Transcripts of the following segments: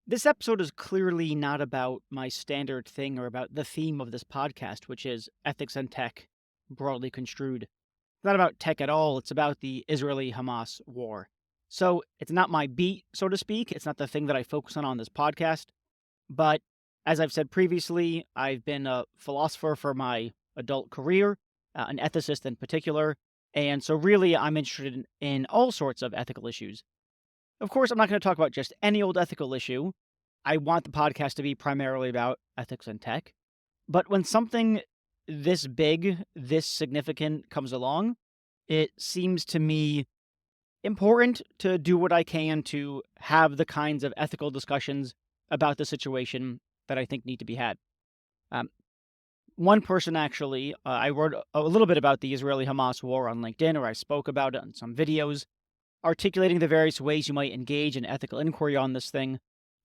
This episode is clearly not about my standard thing or about the theme of this podcast, which is ethics and tech, broadly construed. It's not about tech at all. It's about the Israeli-Hamas war. So it's not my beat, so to speak. It's not the thing that I focus on this podcast. But as I've said previously, I've been a philosopher for my adult career, an ethicist in particular. And so really, I'm interested in all sorts of ethical issues. Of course, I'm not going to talk about just any old ethical issue. I want the podcast to be primarily about ethics and tech. But when something this big, this significant comes along, it seems to me important to do what I can to have the kinds of ethical discussions about the situation that I think need to be had. Um, One person actually, I wrote a little bit about the Israeli-Hamas war on LinkedIn, or I spoke about it in some videos, articulating the various ways you might engage in ethical inquiry on this thing.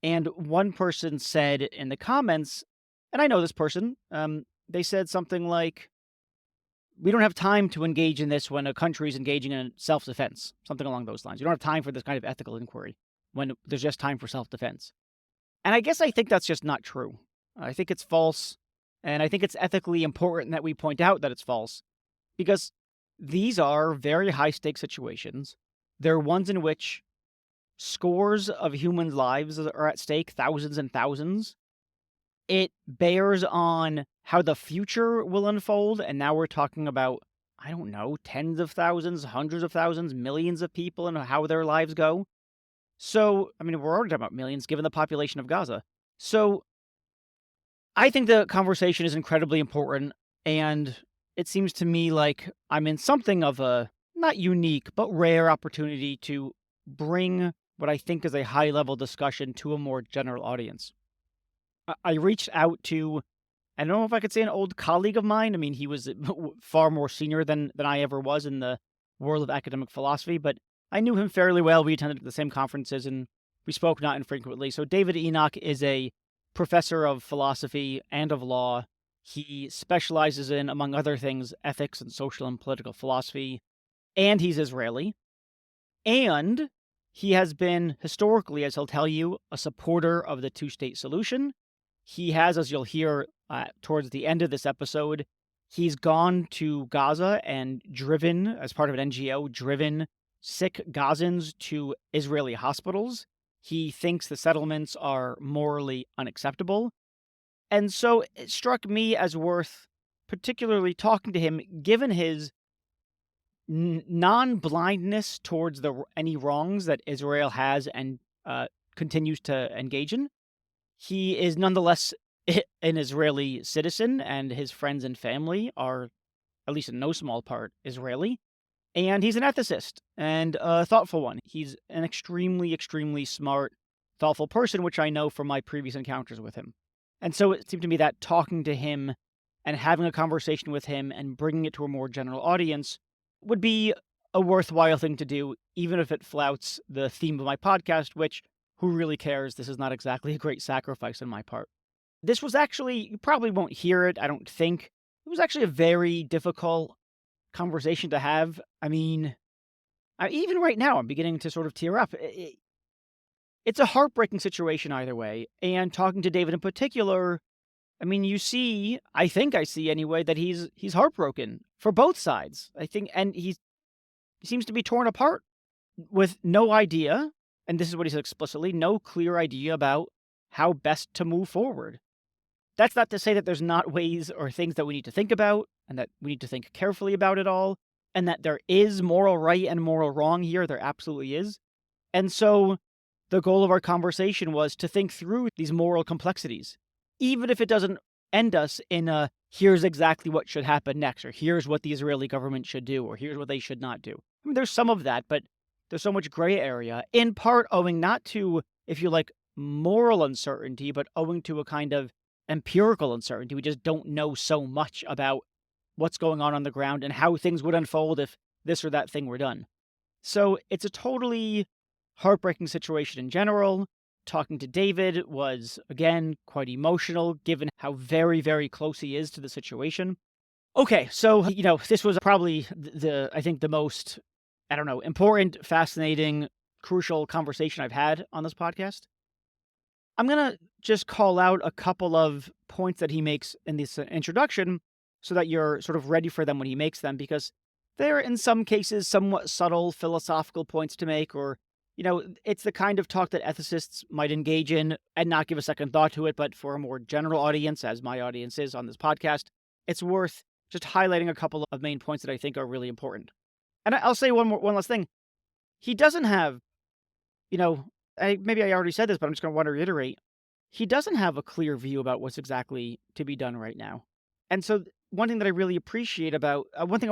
And one person said in the comments, and I know this person, they said something like, we don't have time to engage in this when a country is engaging in self defense, something along those lines. You don't have time for this kind of ethical inquiry when there's just time for self defense. And I guess I think that's just not true. I think it's false. And I think it's ethically important that we point out that it's false because these are very high stakes situations. They're ones in which scores of human lives are at stake, thousands and thousands. It bears on how the future will unfold, and now we're talking about, I don't know, tens of thousands, hundreds of thousands, millions of people and how their lives go. So, I mean, we're already talking about millions given the population of Gaza. So, I think the conversation is incredibly important, and it seems to me like I'm in something of a not unique, but rare opportunity to bring what I think is a high level discussion to a more general audience. I reached out to, I don't know if I could say an old colleague of mine. I mean, he was far more senior than I ever was in the world of academic philosophy, but I knew him fairly well. We attended the same conferences and we spoke not infrequently. So David Enoch is a professor of philosophy and of law. He specializes in, among other things, ethics and social and political philosophy, and he's Israeli. And he has been historically, as he'll tell you, a supporter of the two-state solution. He has, as you'll hear towards the end of this episode, he's gone to Gaza and driven, as part of an NGO, driven sick Gazans to Israeli hospitals. He thinks the settlements are morally unacceptable. And so it struck me as worth particularly talking to him, given his non-blindness towards any wrongs that Israel has and continues to engage in. He is nonetheless an Israeli citizen, and his friends and family are, at least in no small part, Israeli. And he's an ethicist and a thoughtful one. He's an extremely, extremely smart, thoughtful person, which I know from my previous encounters with him. And so it seemed to me that talking to him and having a conversation with him and bringing it to a more general audience would be a worthwhile thing to do, even if it flouts the theme of my podcast, which, who really cares? This is not exactly a great sacrifice on my part. This was actually, you probably won't hear it, I don't think. It was actually a very difficult conversation to have. I mean, even right now, I'm beginning to sort of tear up. It's a heartbreaking situation either way. And talking to David in particular, I mean, you see, I think I see anyway, that he's heartbroken for both sides. I think, and he seems to be torn apart with no idea, and this is what he said explicitly, no clear idea about how best to move forward. That's not to say that there's not ways or things that we need to think about, and that we need to think carefully about it all, and that there is moral right and moral wrong here. There absolutely is. And so the goal of our conversation was to think through these moral complexities, even if it doesn't end us in a here's exactly what should happen next, or here's what the Israeli government should do, or here's what they should not do. I mean, there's some of that, but there's so much gray area, in part owing not to, if you like, moral uncertainty, but owing to a kind of empirical uncertainty. We just don't know so much about what's going on the ground and how things would unfold if this or that thing were done. So it's a totally heartbreaking situation in general. Talking to David was, again, quite emotional, given how very, very close he is to the situation. Okay, so, this was probably I think the most, I don't know, important, fascinating, crucial conversation I've had on this podcast. I'm going to just call out a couple of points that he makes in this introduction so that you're sort of ready for them when he makes them, because they're in some cases somewhat subtle philosophical points to make, or, it's the kind of talk that ethicists might engage in and not give a second thought to it. But for a more general audience, as my audience is on this podcast, it's worth just highlighting a couple of main points that I think are really important. And I'll say one last thing. He doesn't have, you know, maybe I already said this, but I'm just going to want to reiterate. He doesn't have a clear view about what's exactly to be done right now. And so, one thing that I really appreciate about one thing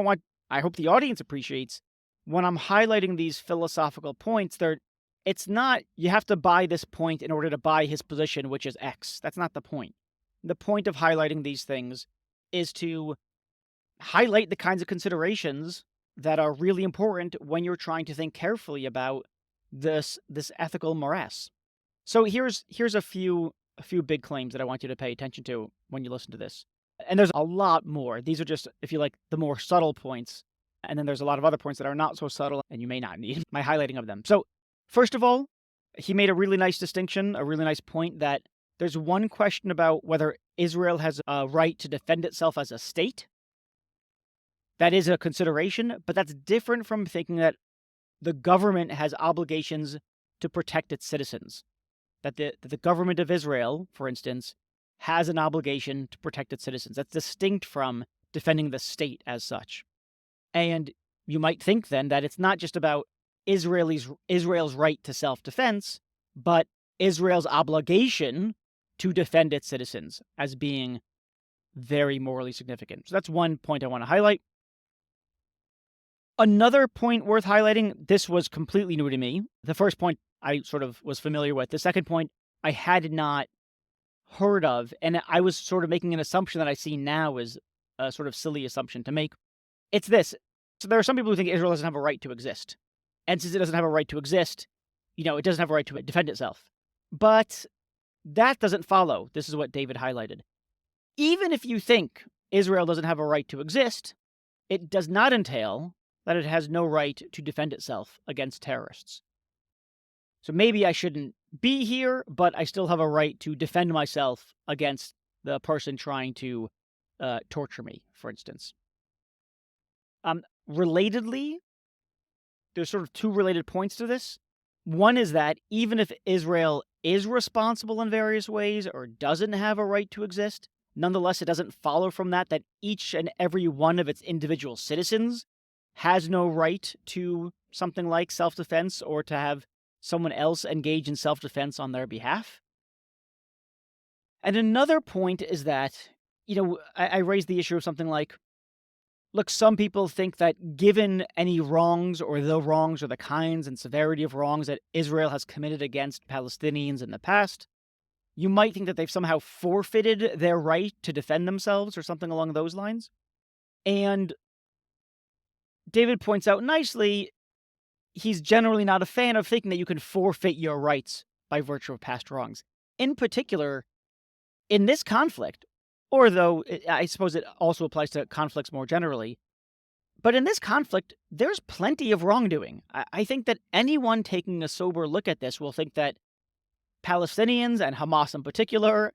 I hope the audience appreciates when I'm highlighting these philosophical points, it's not you have to buy this point in order to buy his position, which is X. That's not the point. The point of highlighting these things is to highlight the kinds of considerations that are really important when you're trying to think carefully about this ethical morass. So here's a few big claims that I want you to pay attention to when you listen to this. And there's a lot more. These are just, if you like, the more subtle points. And then there's a lot of other points that are not so subtle, and you may not need my highlighting of them. So, first of all, he made a really nice distinction, a really nice point that there's one question about whether Israel has a right to defend itself as a state. That is a consideration, but that's different from thinking that the government has obligations to protect its citizens. That the government of Israel, for instance, has an obligation to protect its citizens. That's distinct from defending the state as such. And you might think then that it's not just about Israel's right to self-defense, but Israel's obligation to defend its citizens as being very morally significant. So that's one point I want to highlight. Another point worth highlighting, this was completely new to me. The first point I sort of was familiar with. The second point I had not heard of, and I was sort of making an assumption that I see now is a sort of silly assumption to make. It's this. So there are some people who think Israel doesn't have a right to exist. And since it doesn't have a right to exist, it doesn't have a right to defend itself. But that doesn't follow. This is what David highlighted. Even if you think Israel doesn't have a right to exist, it does not entail that it has no right to defend itself against terrorists. So maybe I shouldn't be here, but I still have a right to defend myself against the person trying to torture me, for instance. Relatedly, there's sort of two related points to this. One is that even if Israel is responsible in various ways or doesn't have a right to exist, nonetheless, it doesn't follow from that each and every one of its individual citizens has no right to something like self-defense or to have someone else engage in self-defense on their behalf. And another point is that, I raised the issue of something like, look, some people think that given any wrongs or the kinds and severity of wrongs that Israel has committed against Palestinians in the past, you might think that they've somehow forfeited their right to defend themselves or something along those lines. And David points out nicely, he's generally not a fan of thinking that you can forfeit your rights by virtue of past wrongs. In particular, in this conflict, or though I suppose it also applies to conflicts more generally, but in this conflict, there's plenty of wrongdoing. I think that anyone taking a sober look at this will think that Palestinians and Hamas in particular,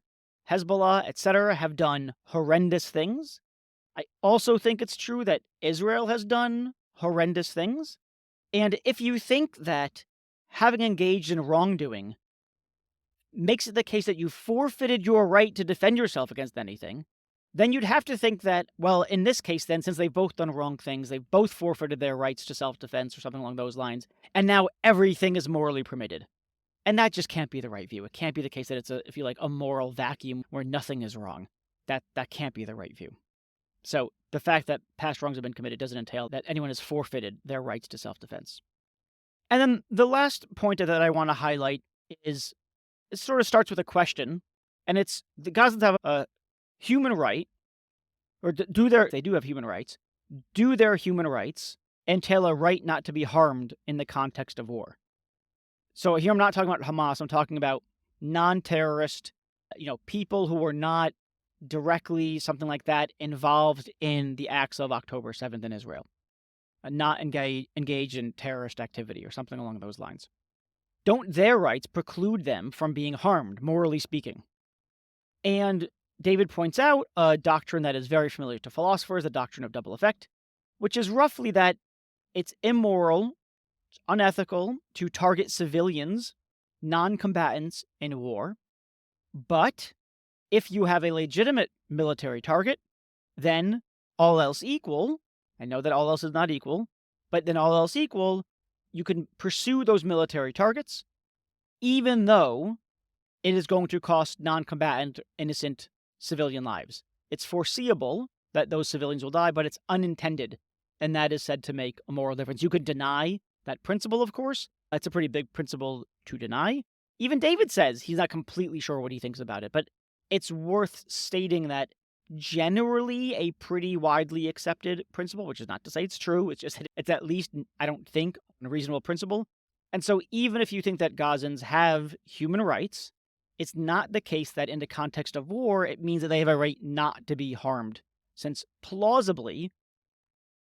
Hezbollah, etc., have done horrendous things. I also think it's true that Israel has done horrendous things. And if you think that having engaged in wrongdoing makes it the case that you forfeited your right to defend yourself against anything, then you'd have to think that, well, in this case then, since they've both done wrong things, they've both forfeited their rights to self-defense or something along those lines, and now everything is morally permitted. And that just can't be the right view. It can't be the case that it's a moral vacuum where nothing is wrong. That can't be the right view. So the fact that past wrongs have been committed doesn't entail that anyone has forfeited their rights to self-defense. And then the last point that I want to highlight is, it sort of starts with a question, and it's, the Gazans have a human right, or they do have human rights. Do their human rights entail a right not to be harmed in the context of war? So here I'm not talking about Hamas, I'm talking about non-terrorist, people who were not directly, something like that, involved in the acts of October 7th in Israel. Not engaged in terrorist activity or something along those lines. don't their rights preclude them from being harmed, morally speaking? And David points out a doctrine that is very familiar to philosophers, the doctrine of double effect, which is roughly that it's immoral, unethical to target civilians, non combatants in war. But if you have a legitimate military target, then all else equal, I know that all else is not equal, but then all else equal, you can pursue those military targets, even though it is going to cost non-combatant, innocent civilian lives. It's foreseeable that those civilians will die, but it's unintended, and that is said to make a moral difference. You could deny that principle, of course. That's a pretty big principle to deny. Even David says he's not completely sure what he thinks about it, but it's worth stating that generally a pretty widely accepted principle, which is not to say it's true, it's just it's at least, I don't think, a reasonable principle. And so even if you think that Gazans have human rights, it's not the case that in the context of war, it means that they have a right not to be harmed, since plausibly,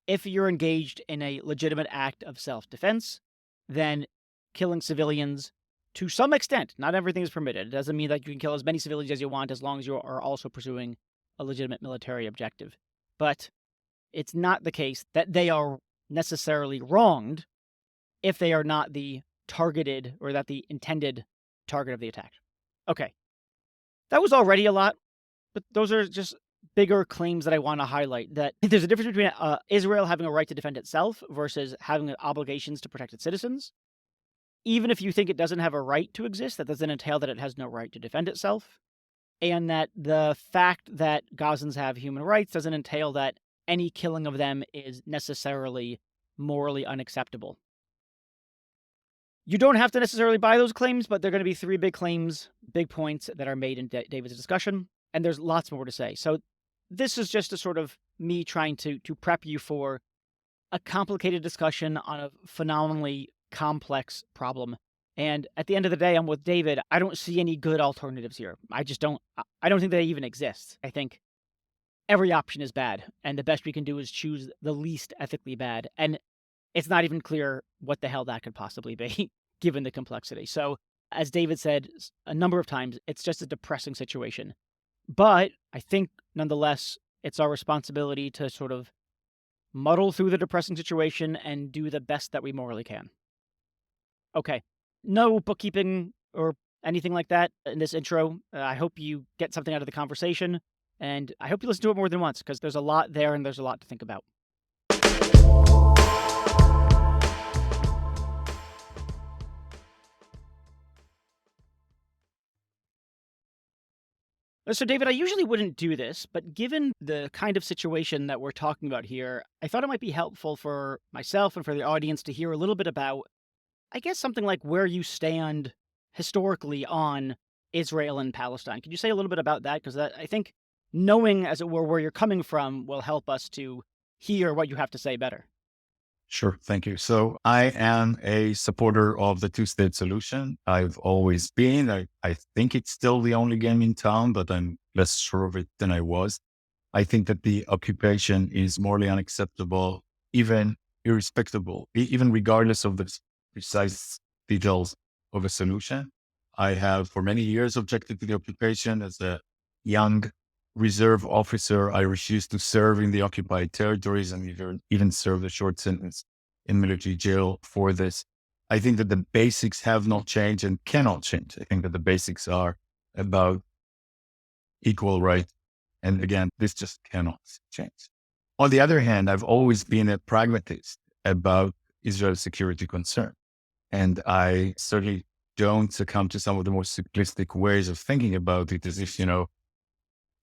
if you're engaged in a legitimate act of self-defense, then killing civilians, to some extent, not everything is permitted. It doesn't mean that you can kill as many civilians as you want as long as you are also pursuing a legitimate military objective. But it's not the case that they are necessarily wronged if they are not the targeted or that the intended target of the attack. Okay. That was already a lot, but those are just bigger claims that I want to highlight, that there's a difference between Israel having a right to defend itself versus having obligations to protect its citizens. Even if you think it doesn't have a right to exist, that doesn't entail that it has no right to defend itself. And that the fact that Gazans have human rights doesn't entail that any killing of them is necessarily morally unacceptable. You don't have to necessarily buy those claims, but they're going to be three big claims, big points that are made in David's discussion, and there's lots more to say. So this is just a sort of me trying to prep you for a complicated discussion on a phenomenally complex problem. And at the end of the day, I'm with David. I don't see any good alternatives here. I just don't. I don't think they even exist. I think every option is bad, and the best we can do is choose the least ethically bad. And it's not even clear what the hell that could possibly be, given the complexity. So, as David said a number of times, it's just a depressing situation. But I think, nonetheless, it's our responsibility to sort of muddle through the depressing situation and do the best that we morally can. Okay. No bookkeeping or anything like that in this intro. I hope you get something out of the conversation, and I hope you listen to it more than once, because there's a lot there and there's a lot to think about. So, David, I usually wouldn't do this, but given the kind of situation that we're talking about here, I thought it might be helpful for myself and for the audience to hear a little bit about, I guess, something like where you stand historically on Israel and Palestine. Could you say a little bit about that? Because I think knowing, as it were, where you're coming from will help us to hear what you have to say better. Sure. Thank you. So I am a supporter of the two-state solution. I've always been. I think it's still the only game in town, but I'm less sure of it than I was. I think that the occupation is morally unacceptable, even irrespectable, even regardless of the precise details of a solution. I have for many years objected to the occupation. As a young reserve officer, I refused to serve in the occupied territories and even served a short sentence in military jail for this. I think that the basics have not changed and cannot change. I think that the basics are about equal right. And again, this just cannot change. On the other hand, I've always been a pragmatist about Israel's security concern. And I certainly don't succumb to some of the more simplistic ways of thinking about it, as if,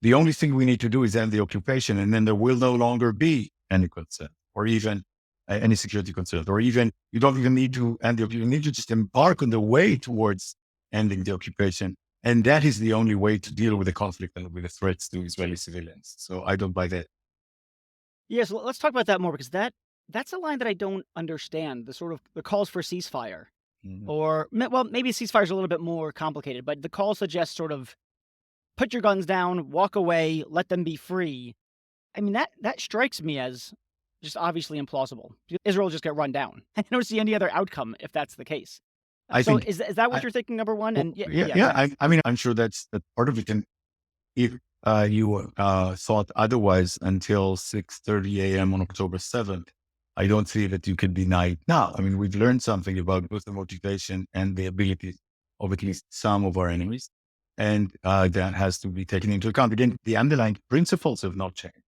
the only thing we need to do is end the occupation, and then there will no longer be any concern or even any security concerns, or even you don't even need to end the occupation. You need to just embark on the way towards ending the occupation. And that is the only way to deal with the conflict and with the threats to Israeli civilians. So I don't buy that. Yes, let's talk about that more, because that's a line that I don't understand. The sort of the calls for ceasefire, or well, maybe ceasefire is a little bit more complicated, but the call suggests sort of put your guns down, walk away, let them be free. I mean, that strikes me as just obviously implausible. Israel will just get run down. I don't see any other outcome if that's the case. I So think, is that what I, you're thinking, number one? well, And yeah, yeah, yeah, go yeah. ahead. I mean, I'm sure that's part of it. And if you thought otherwise until 6:30 a.m. on October 7th, I don't see that you can deny it now. I mean, we've learned something about both the motivation and the abilities of at least some of our enemies. And that has to be taken into account. Again, the underlying principles have not changed,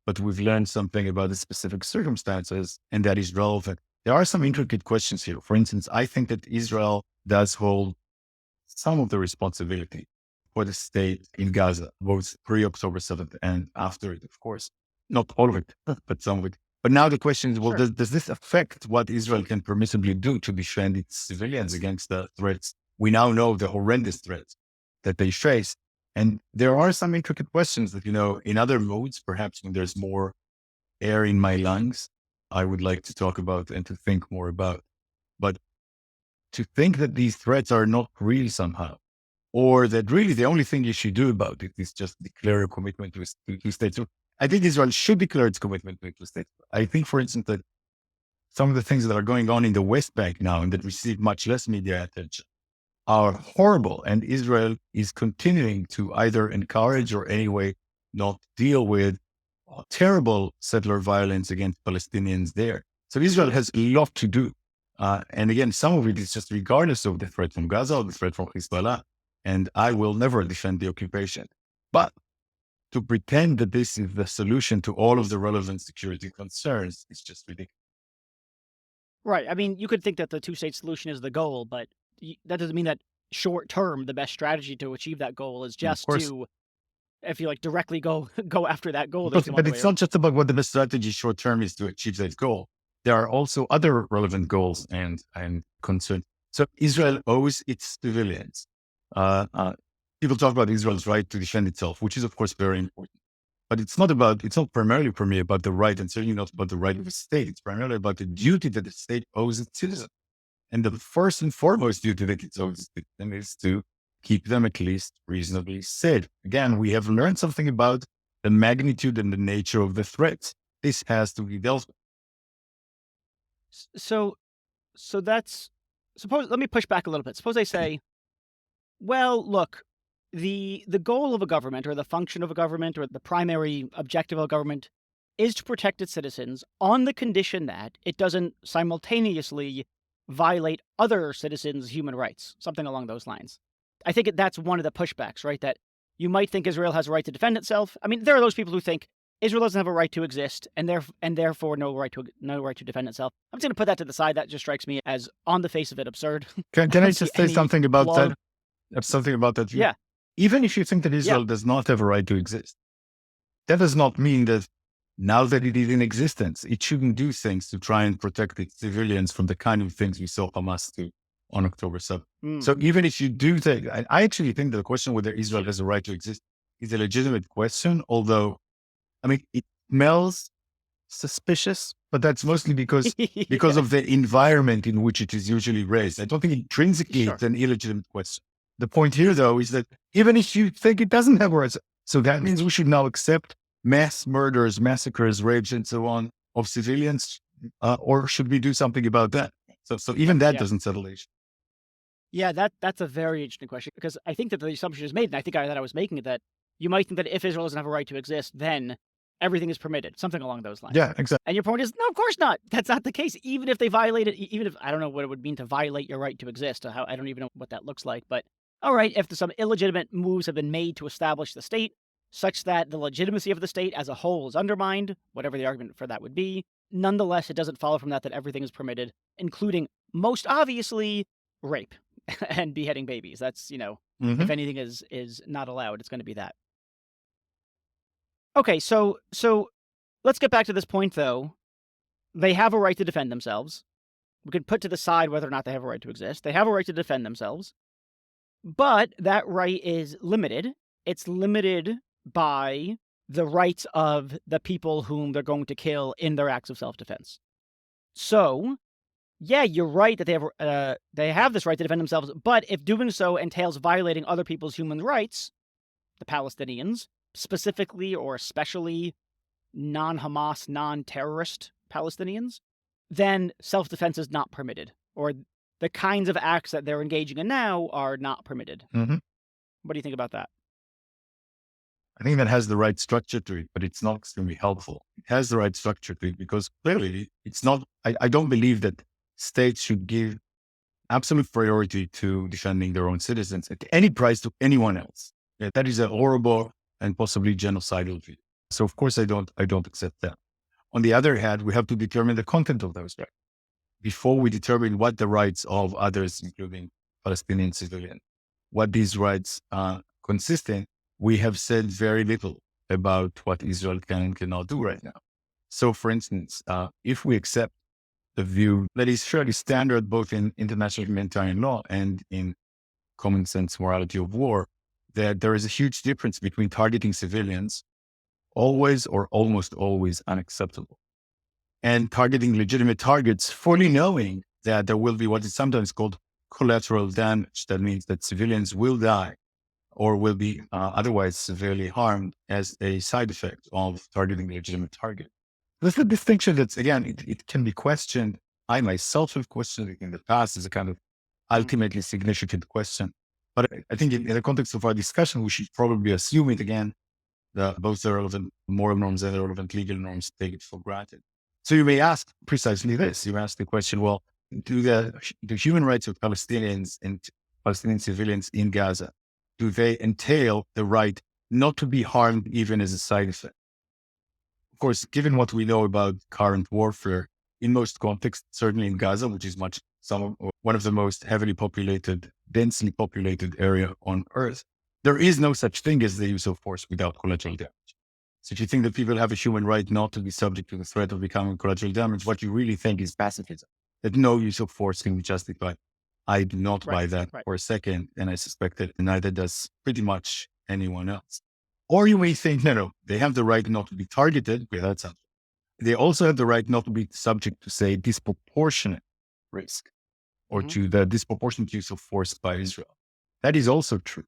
but we've learned something about the specific circumstances, and that is relevant. There are some intricate questions here. For instance, I think that Israel does hold some of the responsibility for the state in Gaza, both pre October 7th and after it, of course. Not all of it, but some of it. But now the question is, well, Sure. does this affect what Israel can permissibly do to defend its civilians against the threats? We now know the horrendous threats that they face. And there are some intricate questions that, in other modes, perhaps when there's more air in my lungs, I would like to talk about and to think more about. But to think that these threats are not real somehow, or that really the only thing you should do about it is just declare a commitment to states. So I think Israel should declare its commitment to states. I think, for instance, that some of the things that are going on in the West Bank now and that receive much less media attention are horrible. And Israel is continuing to either encourage or anyway not deal with terrible settler violence against Palestinians there. So Israel has a lot to do. And again, some of it is just regardless of the threat from Gaza or the threat from Hezbollah. And I will never defend the occupation. But to pretend that this is the solution to all of the relevant security concerns is just ridiculous. Right. I mean, you could think that the two-state solution is the goal, but that doesn't mean that short term the best strategy to achieve that goal is And of just course, to, if you like, directly go go after that goal. There's but, some but other it's way. not just about what the best strategy short term is to achieve that goal. There are also other relevant goals and concerns. So Israel owes its civilians. Uh, uh, People talk about Israel's right to defend itself, which is of course very important. But it's not primarily for me about the right, and certainly not about the right of the state. It's primarily about the duty that the state owes its citizens. And the first and foremost duty that it owes its citizens is to keep them at least reasonably safe. Again, we have learned something about the magnitude and the nature of the threat. This has to be dealt with. So that's suppose. Let me push back a little bit. Suppose they say, well, look, the goal of a government or the function of a government or the primary objective of a government is to protect its citizens on the condition that it doesn't simultaneously violate other citizens' human rights, something along those lines. I think that's one of the pushbacks, right? That you might think Israel has a right to defend itself. I mean, there are those people who think Israel doesn't have a right to exist and therefore no right to defend itself. I'm just going to put that to the side. That just strikes me as on the face of it absurd. I Can I don't see just say any something about plausible. that? Something about that view? Yeah, Even if you think that yeah. Israel does not have a right to exist, that does not mean that now that it is in existence, it shouldn't do things to try and protect its civilians from the kind of things we saw Hamas do on October 7th. Mm. So even if you do think, I actually think the question whether Israel has a right to exist is a legitimate question, although, I mean, it smells suspicious, but that's mostly because Yeah, of the environment in which it is usually raised. I don't think intrinsically sure. it's an illegitimate question. The point here, though, is that even if you think it doesn't have rights, so that means we should now accept mass murders, massacres, rapes, and so on of civilians, or should we do something about that? So even that Yeah. doesn't settle the issue. Yeah, that's a very interesting question because I think that the assumption is made, and I think that I was making it, that you might think that if Israel doesn't have a right to exist, then everything is permitted, something along those lines. Yeah, exactly. And your point is, no, of course not. That's not the case. Even if they violated, even if I don't know what it would mean to violate your right to exist, or how I don't even know what that looks like. But all right, if some illegitimate moves have been made to establish the state, such that the legitimacy of the state as a whole is undermined, whatever the argument for that would be, nonetheless, it doesn't follow from that that everything is permitted, including most obviously rape. And beheading babies. That's, Hmm. if anything is not allowed, it's going to be that. Okay, so let's get back to this point though. They have a right to defend themselves. We could put to the side whether or not they have a right to exist. They have a right to defend themselves, but that right is limited. It's limited by the rights of the people whom they're going to kill in their acts of self-defense. So, yeah, you're right that they have this right to defend themselves, but if doing so entails violating other people's human rights, the Palestinians, specifically or especially non-Hamas, non-terrorist Palestinians, then self-defense is not permitted, or the kinds of acts that they're engaging in now are not permitted. Mhm. What do you think about that? I think that has the right structure to it, but it's not extremely helpful. It has the right structure to it because clearly it's not, I don't believe that states should give absolute priority to defending their own citizens at any price to anyone else. Yeah, that is a horrible and possibly genocidal view. So of course I don't accept that. On the other hand, we have to determine the content of those rights before we determine what the rights of others, including Palestinian civilians, what these rights consist in. We have said very little about what Israel can and cannot do right now. So, for instance, if we accept the view that is fairly standard both in international humanitarian law and in common sense morality of war, that there is a huge difference between targeting civilians, always or almost always unacceptable, and targeting legitimate targets, fully knowing that there will be what is sometimes called collateral damage. That means that civilians will die or will be otherwise severely harmed as a side effect of targeting a legitimate target. This is a distinction that's, again, it can be questioned. I myself have questioned it in the past as a kind of Mhm, ultimately significant question. But I think in the context of our discussion, we should probably assume it again, both the relevant moral norms and the relevant legal norms take it for granted. So you may ask precisely this. You ask the question, well, do the human rights of Palestinians and Palestinian civilians in Gaza, do they entail the right not to be harmed even as a side effect? Of course, given what we know about current warfare in most contexts, certainly in Gaza, which is one of the most heavily populated, densely populated area on earth, there is no such thing as the use of force without collateral damage. So if you think that people have a human right not to be subject to the threat of becoming collateral damage, what you really think is pacifism, that no use of force can be justified. I do not right, buy that right. for a second, and I suspect that neither does pretty much anyone else. Or you may think, no, no, they have the right not to be targeted. Okay, that's something. They also have the right not to be subject to, say, disproportionate risk or Mhm, to the disproportionate use of force by Israel. That is also true.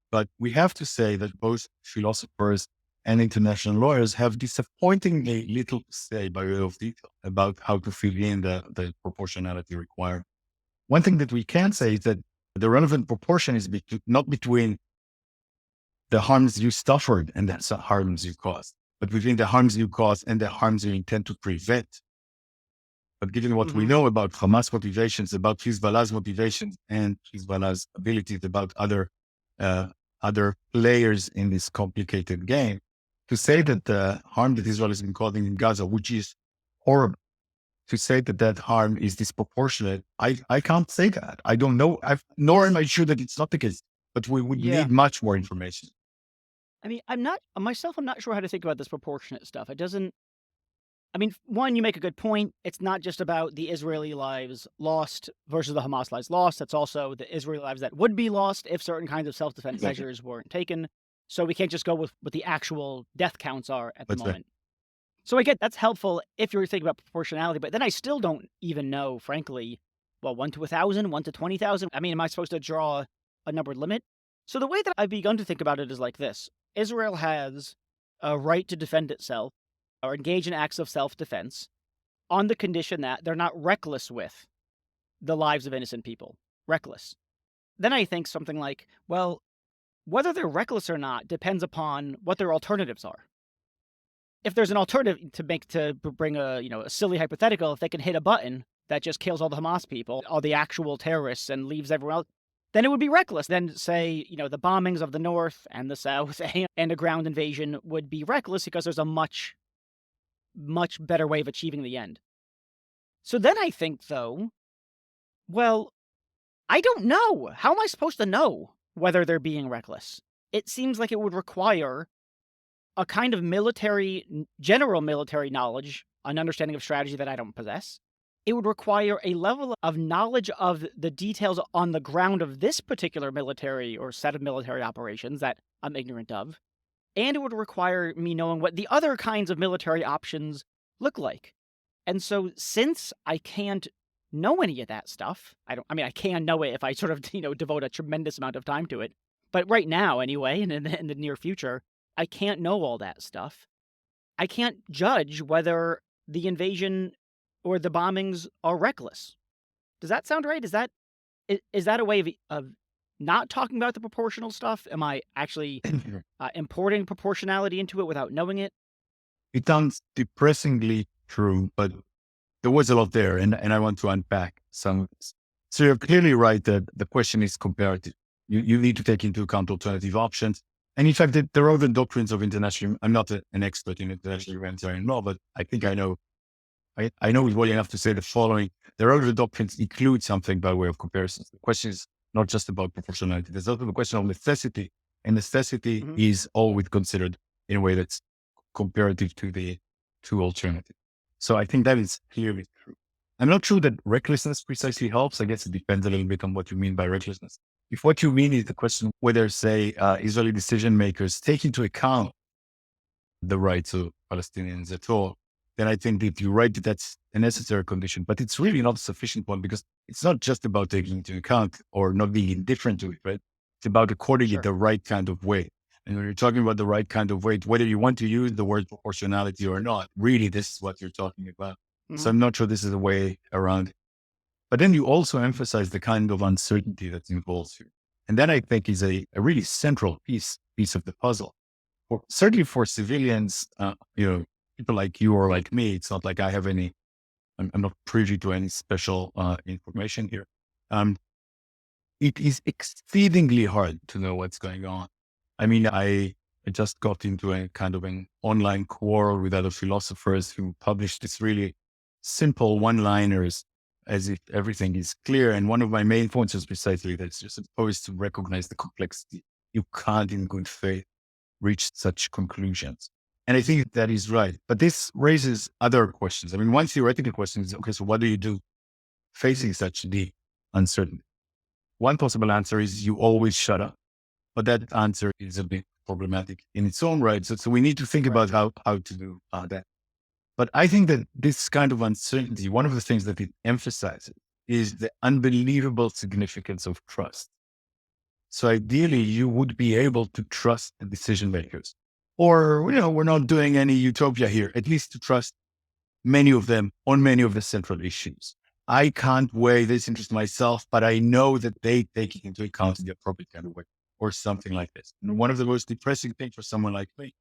But we have to say that both philosophers and international lawyers have disappointingly little to say by way of detail about how to fill in the proportionality required. One thing that we can say is that the relevant proportion is not between the harms you suffered and the harms you caused, but between the harms you caused and the harms you intend to prevent. But given what we mhm. know about Hamas motivations, about Hezbollah's motivations, and Hezbollah's abilities, about uh, other players in this complicated game, to say that the harm that Israel has been causing in Gaza, which is horrible, to say that that harm is disproportionate, I can't say that. I don't know, nor am I sure that it's not the case. But we would Yeah. need much more information. I mean, I'm not sure how to think about this proportionate stuff. It doesn't I mean, one, you make a good point. It's not just about the Israeli lives lost versus the Hamas lives lost. It's also the Israeli lives that would be lost if certain kinds of self-defense Exactly. measures weren't taken. So we can't just go with what the actual death counts are at the Let's say. moment. So I get that's helpful if you're thinking about proportionality, but then I still don't even know, frankly, well, 1 to 1,000, 1 to 20,000. I mean, am I supposed to draw a numbered limit? So the way that I've begun to think about it is like this. Israel has a right to defend itself or engage in acts of self-defense on the condition that they're not reckless with the lives of innocent people. Reckless. Then I think something like, well, whether they're reckless or not depends upon what their alternatives are. If there's an alternative to bring a silly hypothetical, if they can hit a button that just kills all the Hamas people, all the actual terrorists, and leaves everyone else, then it would be reckless. Then say, the bombings of the north and the south and a ground invasion would be reckless because there's a much, much better way of achieving the end. So then I think though, well, I don't know. How am I supposed to know whether they're being reckless? It seems like it would require a kind of general military knowledge, an understanding of strategy that I don't possess. It would require a level of knowledge of the details on the ground of this particular military or set of military operations that I'm ignorant of. And it would require me knowing what the other kinds of military options look like. And so since I can't know any of that stuff, I mean, I can know it if I sort of, devote a tremendous amount of time to it. But right now, anyway, and in the near future, I can't know all that stuff. I can't judge whether the invasion or the bombings are reckless. Does that sound right? Is that a way of not talking about the proportional stuff? Am I actually importing proportionality into it without knowing it? It sounds depressingly true, but there was a lot there, and I want to unpack some of this. So you're clearly right that the question is comparative. You need to take into account alternative options. And in fact, there are other doctrines of international. I'm not an expert in international humanitarian law, but I think I know it well enough to say the following. There are other doctrines include something by way of comparisons. The question is not just about proportionality. There's also the question of necessity. And necessity Mhm. is always considered in a way that's comparative to the two alternatives. So I think that is clearly true. I'm not sure that recklessness precisely helps. I guess it depends a little bit on what you mean by recklessness. If what you mean is the question whether, say, Israeli decision makers take into account the rights of Palestinians at all, then I think that you're right that that's a necessary condition, but it's really not a sufficient one because it's not just about taking into account or not being indifferent to it, right? It's about according it Sure. the right kind of weight. And when you're talking about the right kind of weight, whether you want to use the word proportionality or not, really, this is what you're talking about. So Mhm. I'm not sure this is a way around it. But then you also emphasize the kind of uncertainty that's involved here. And that I think is a really central piece of the puzzle certainly for civilians, people like you or like me, it's not like I have any, I'm not privy to any special information here. Um, it is exceedingly hard to know what's going on. I mean, I just got into a kind of an online quarrel with other philosophers who published this really simple one-liners as if everything is clear. And one of my main points is precisely that you're supposed to recognize the complexity. You can't in good faith reach such conclusions. And I think that is right. But this raises other questions. I mean, one theoretical question is, okay, so what do you do facing such deep uncertainty? One possible answer is you always shut up. But that answer is a bit problematic in its own right. So we need to think Right. about how to do that. But I think that this kind of uncertainty, one of the things that it emphasizes is the unbelievable significance of trust. So ideally, you would be able to trust the decision makers. Or, we're not doing any utopia here, at least to trust many of them on many of the central issues. I can't weigh this interest myself, but I know that they take it into account in the appropriate kind of way, or something like this. And one of the most depressing things for someone like me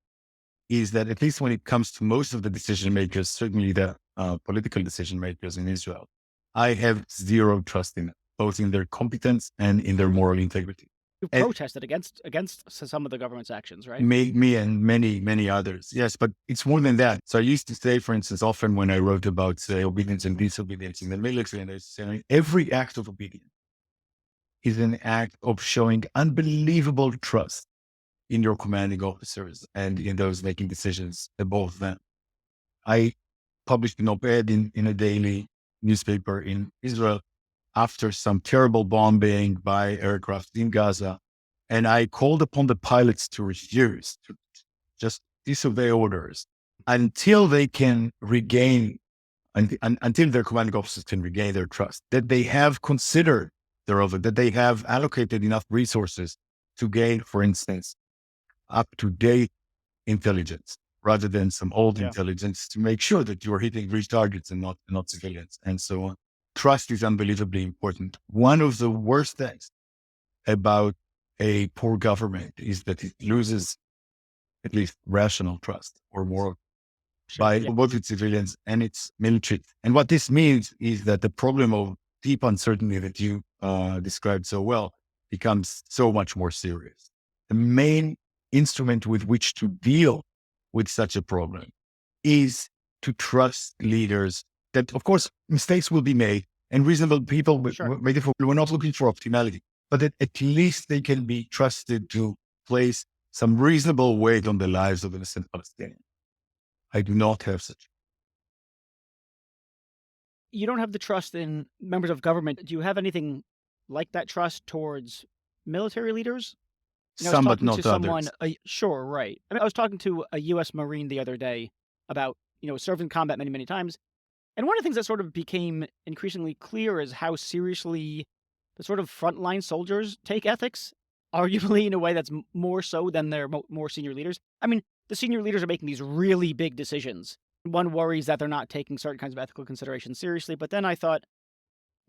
is that at least when it comes to most of the decision makers, certainly the political decision makers in Israel, I have zero trust in them, both in their competence and in their moral integrity. You And protested against some of the government's actions, right? me and many, many others. Yes, but it's more than that. So I used to say, for instance, often when I wrote about, say, obedience and disobedience in the military, and I say every act of obedience is an act of showing unbelievable trust in your commanding officers and in those making decisions above them. I published an op-ed in a daily newspaper in Israel after some terrible bombing by aircraft in Gaza. And I called upon the pilots to refuse, to just disobey orders until they can regain, until their commanding officers can regain their trust, that they have considered their offer, that they have allocated enough resources to gain, for instance, up to date intelligence rather than some old Yeah. intelligence to make sure that you're hitting real targets and not civilians and so on. Trust is unbelievably important. One of the worst things about a poor government is that it loses at least rational trust or moral Sure. by Yeah. both its civilians and its military. And what this means is that the problem of deep uncertainty that you described so well becomes so much more serious. The main instrument with which to deal with such a problem is to trust leaders that, of course, mistakes will be made and reasonable people Sure. made it for, we're not looking for optimality, but that at least they can be trusted to place some reasonable weight on the lives of innocent Palestinians. I do not have such. You don't have the trust in members of government. Do you have anything like that trust towards military leaders? I was Some, but talking to not someone others. sure, right. I was talking to a US Marine the other day about, served in combat many, many times. And one of the things that sort of became increasingly clear is how seriously the sort of frontline soldiers take ethics, arguably in a way that's more so than their more senior leaders. I mean, the senior leaders are making these really big decisions. One worries that they're not taking certain kinds of ethical considerations seriously. But then I thought,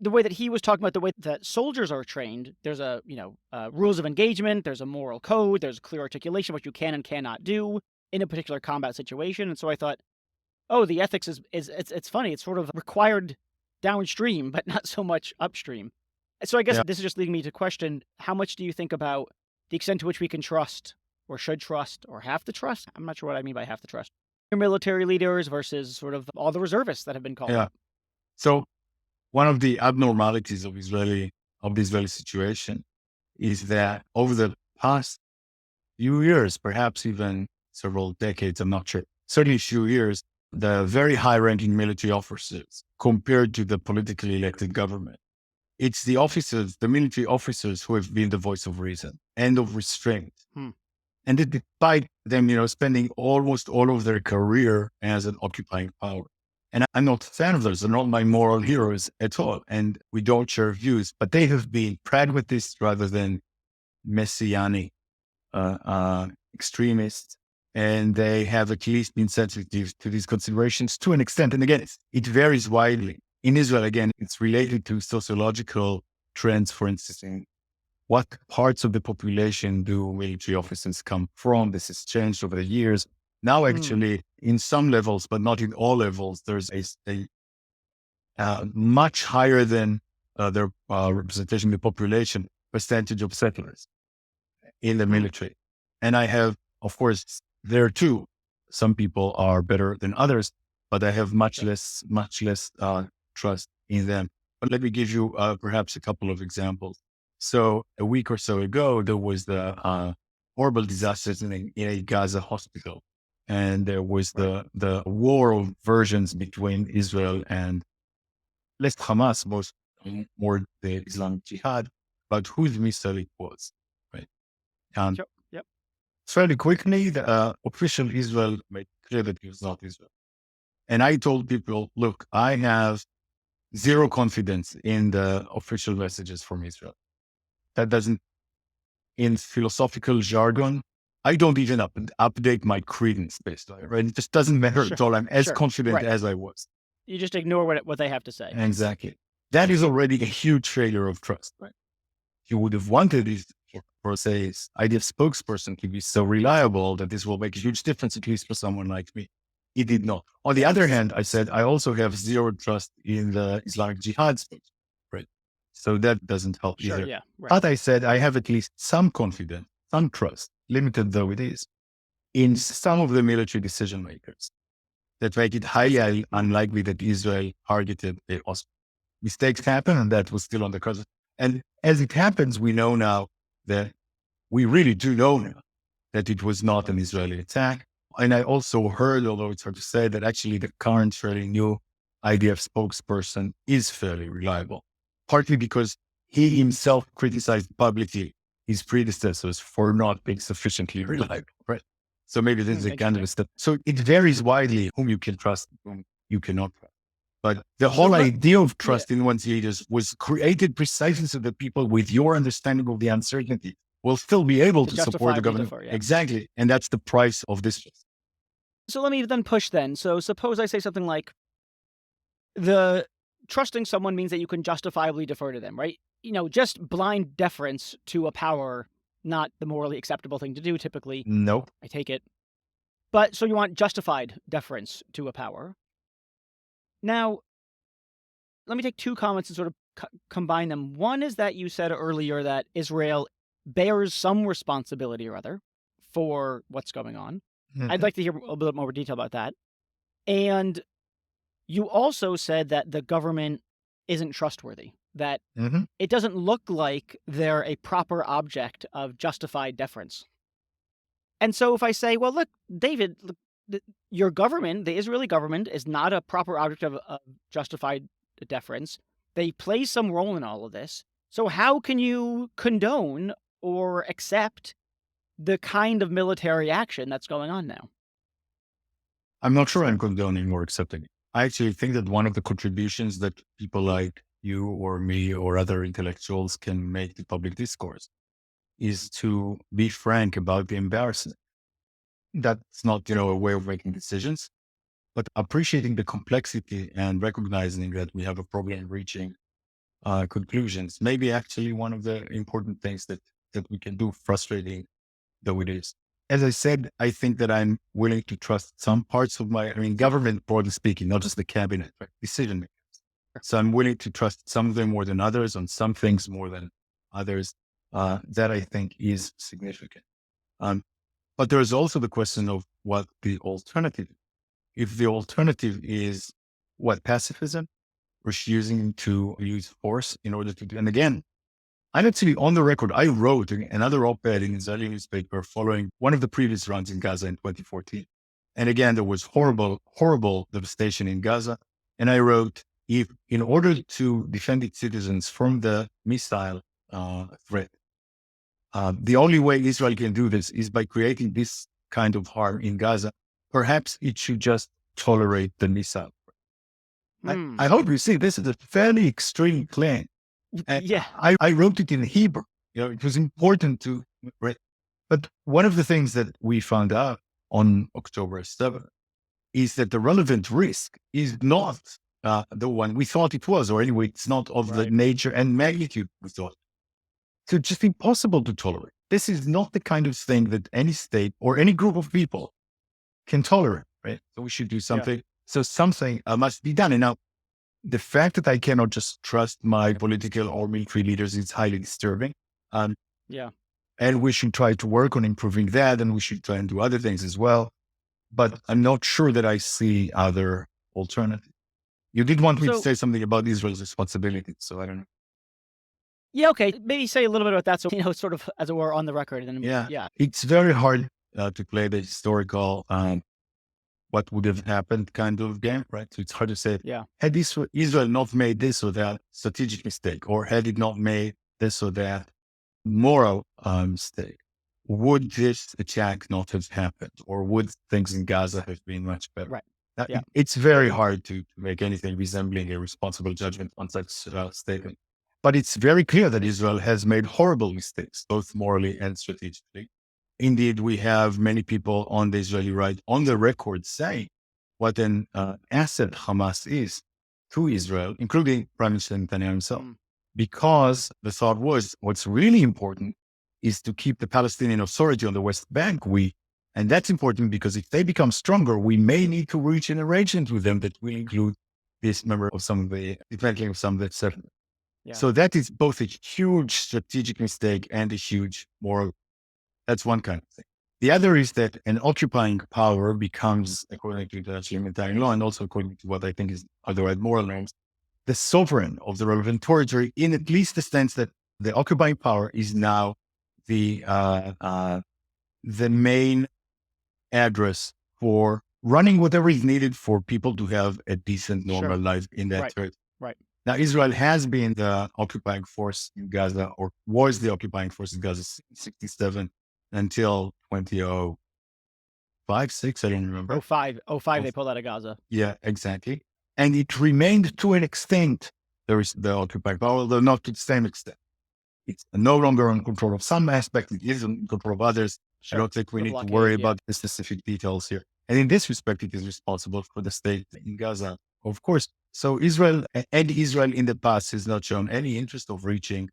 the way that he was talking about the way that soldiers are trained, there's rules of engagement, there's a moral code, there's clear articulation, what you can and cannot do in a particular combat situation. And so I thought, oh, the ethics is it's funny. It's sort of required downstream, but not so much upstream. So I guess Yeah. this is just leading me to question, how much do you think about the extent to which we can trust or should trust or have to trust? I'm not sure what I mean by have to trust. Your military leaders versus sort of all the reservists that have been called Yeah. up. So one of the abnormalities of the Israeli situation is that over the past few years, perhaps even several decades, I'm not sure, certainly a few years, the very high ranking military officers compared to the politically elected government, it's the officers, the military officers who have been the voice of reason and of restraint. Hmm. And despite them, spending almost all of their career as an occupying power. And I'm not a fan of those. They're not my moral heroes at all. And we don't share views, but they have been pragmatists rather than messianic extremists. And they have at least been sensitive to these considerations to an extent. And again, it varies widely. In Israel, again, it's related to sociological trends, for instance, in what parts of the population do military officers come from? This has changed over the years. Now, Hmm. actually, in some levels, but not in all levels, there's a much higher than their representation in the population percentage of settlers in the Hmm. military. And I have, of course, there too, some people are better than others, but I have Sure. much less trust in them. But let me give you perhaps a couple of examples. So a week or so ago, there was the horrible disasters in a Gaza hospital. And there was Right. the war of versions between Israel and less Hamas, more the Islamic Jihad, about whose missile it was. Right. And Yep. Yep. fairly quickly, the official Israel made clear that it was not Israel. And I told people, look, I have zero confidence in the official messages from Israel. That doesn't, in philosophical jargon, I don't even update my credence based on it, right? It just doesn't matter Sure. at all. I'm as Sure. confident Right. as I was. You just ignore what they have to say. Exactly. That is already a huge failure of trust, right? You would have wanted is for say, idea spokesperson to be so reliable that this will make a huge difference, at least for someone like me. He did not. On the Yeah. other hand, I said, I also have zero trust in the Islamic Jihad spokesman, right? So that doesn't help Sure. either. Yeah. Right. But I said, I have at least some confidence, some trust, limited though it is, in some of the military decision makers that make it I see. highly Hmm. unlikely that Israel targeted a hospital. Mistakes happen, and that was still on the cards. And as it happens, we know now that we really do know now that it was not an Israeli attack. And I also heard, although it's hard to say, that actually the current fairly new IDF spokesperson is fairly reliable, partly because he himself criticized publicly his predecessors for not being sufficiently reliable, right? So maybe this is a kind of Interesting. a step. So it varies widely whom you can trust, whom you cannot trust. But the So whole idea of yeah, trust in one's leaders was created precisely so that people with your understanding of the uncertainty will still be able to to support the justifiably government. defer. Yeah. Exactly. And that's the price of this. So let me then push then. So suppose I say something like the trusting someone means that you can justifiably defer to them, right? Just blind deference to a power, not the morally acceptable thing to do typically, No. I take it. But so you want justified deference to a power. Now, let me take two comments and sort of combine them. One is that you said earlier that Israel bears some responsibility or other for what's going on. I'd Mhm. like to hear a little bit more detail about that. And you also said that the government isn't trustworthy, that Mhm. it doesn't look like they're a proper object of justified deference. And so if I say, well, look, David, look, your government, the Israeli government, is not a proper object of justified deference. They play some role in all of this. So how can you condone or accept the kind of military action that's going on now? I'm not sure I'm condoning or accepting it. I actually think that one of the contributions that people like you or me or other intellectuals can make to public discourse is to be frank about the embarrassment. That's not, a way of making decisions, but appreciating the complexity and recognizing that we have a problem reaching conclusions. Maybe actually one of the important things that we can do, frustrating though it is. As I said, I think that I'm willing to trust some parts of I mean, government, broadly speaking, not just the cabinet, right? Decision making. So I'm willing to trust some of them more than others, on some things more than others. That I think is significant. Um, but there's also the question of what the alternative is. If the alternative is what, pacifism, refusing to use force in order to do, and again, I'm actually on the record. I wrote another op-ed in Israeli newspaper following one of the previous runs in Gaza in 2014. And again, there was horrible, horrible devastation in Gaza. And I wrote, if in order to defend its citizens from the missile threat, the only way Israel can do this is by creating this kind of harm in Gaza. Perhaps it should just tolerate the missile. Hmm. I hope you see this is a fairly extreme claim. And Yeah. I wrote it in Hebrew. It was important to read. But one of the things that we found out on October 7th is that the relevant risk is not the one we thought it was, or anyway, it's not of the Right. nature and magnitude we thought. So it's just impossible to tolerate. This is not the kind of thing that any state or any group of people can tolerate, right? So we should do Yeah. something. So something must be done. And now the fact that I cannot just trust my political or military leaders is highly disturbing. Um, Yeah. and we should try to work on improving that. And we should try and do other things as well. But I'm not sure that I see other alternatives. You did want me to So, say something about Israel's responsibility. So I don't know. yeah, okay. Maybe say a little bit about that. So, sort of as it were on the record. And then, Yeah. yeah. It's very hard to play the historical, what would have happened kind of game, right? So it's hard to say, Yeah. had Israel not made this or that strategic mistake, or had it not made this or that moral mistake, would this attack not have happened, or would things in Gaza have been much better? Right. Now, Yeah. it's very hard to make anything resembling a responsible judgment on such statement. But it's very clear that Israel has made horrible mistakes, both morally and strategically. Indeed, we have many people on the Israeli right on the record saying what an asset Hamas is to Israel, including Prime Minister Netanyahu himself, Mm. because the thought was what's really important is to keep the Palestinian Authority on the West Bank. And that's important because if they become stronger, we may need to reach an arrangement with them that will include this member of some of the dismantling of some of the settlement. Yeah. So that is both a huge strategic mistake and a huge moral. That's one kind of thing. The other is that an occupying power becomes, according to international humanitarian law, and also according to what I think is otherwise moral norms, the sovereign of the relevant territory, in at least the sense that the occupying power is now the main address for running whatever is needed for people to have a decent, Sure. normal life in that Right. territory. Right. Now, Israel has been the occupying force in Gaza, or was the occupying force in Gaza since 67 until 2005, 6, I don't Oh remember. five. Oh five. Oh, They pulled out of Gaza. yeah, exactly. And it remained to an extent, there is the occupying power, although not to the same extent. It's no longer in control of some aspects, it is in control of others. I Sure. don't think we The need to worry blockade. Yeah. about the specific details here. And in this respect, it is responsible for the state in Gaza, of course. So Israel in the past has not shown any interest of reaching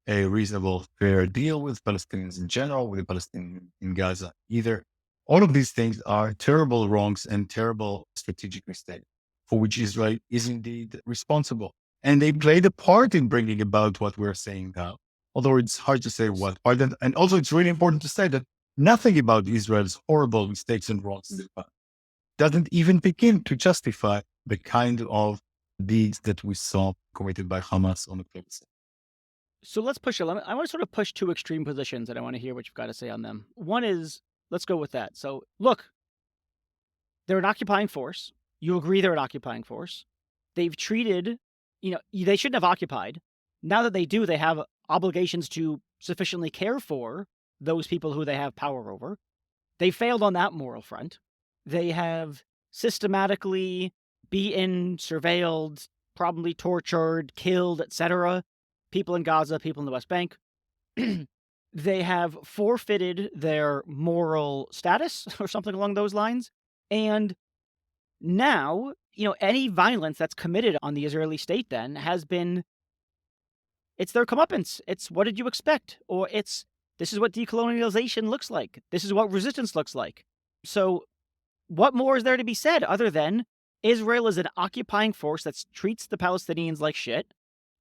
a reasonable, fair deal with Palestinians in general, with the Palestinians in Gaza either. All of these things are terrible wrongs and terrible strategic mistakes for which Israel is indeed responsible. And they played a part in bringing about what we're saying now, although it's hard to say what part. And also, it's really important to say that nothing about Israel's horrible mistakes and wrongs in the past doesn't even begin to justify the kind of deeds that we saw committed by Hamas on the place. So let's push it. I want to sort of push two extreme positions, and I want to hear what you've got to say on them. One is, let's go with that. So look, they're an occupying force. You agree they're an occupying force. They've treated, they shouldn't have occupied. Now that they do, they have obligations to sufficiently care for those people who they have power over. They failed on that moral front. They have systematically beaten, surveilled, probably tortured, killed, etc. people in Gaza, people in the West Bank. They have forfeited their moral status or something along those lines. And now, any violence that's committed on the Israeli state then has been It's their comeuppance. It's what did you expect? Or it's this is what decolonialization looks like. This is what resistance looks like. So, what more is there to be said other than Israel is an occupying force that treats the Palestinians like shit,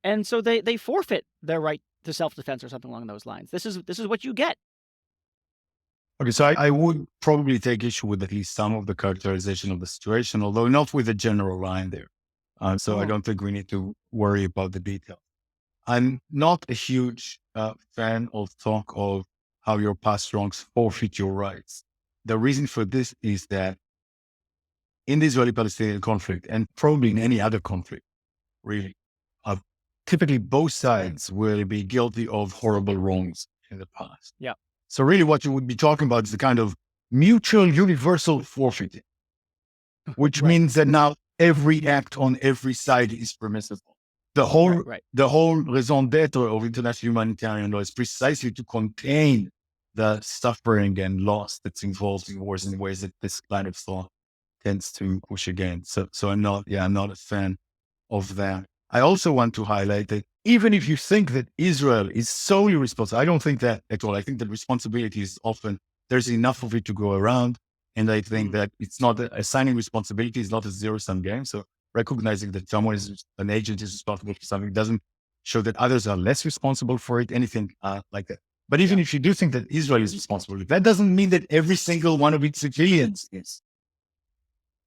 and so they forfeit their right to self-defense or something along those lines. This is what you get. Okay, so I would probably take issue with at least some of the characterization of the situation, although not with the general line there. So I Mhm. don't think we need to worry about the detail. I'm not a huge fan of talk of how your past wrongs forfeit your rights. The reason for this is that in the Israeli-Palestinian conflict, and probably in any other conflict, really, uh, typically both sides will be guilty of horrible wrongs in the past. Yeah. So really what you would be talking about is the kind of mutual universal forfeiting, which Right. means that now every act on every side is permissible. The Right. whole Right. the whole raison d'etre of international humanitarian law is precisely to contain the suffering and loss that's involved in wars in ways that this kind of law tends to push against. So I'm not a fan of that. I also want to highlight that even if you think that Israel is solely responsible, I don't think that at all. I think that responsibility is often, there's enough of it to go around. And I think Mhm. that it's not assigning responsibility is not a zero sum game. So recognizing that someone is an agent is responsible for something doesn't show that others are less responsible for it, anything like that. But even Yeah. if you do think that Israel is responsible, that doesn't mean that every single one of its civilians is.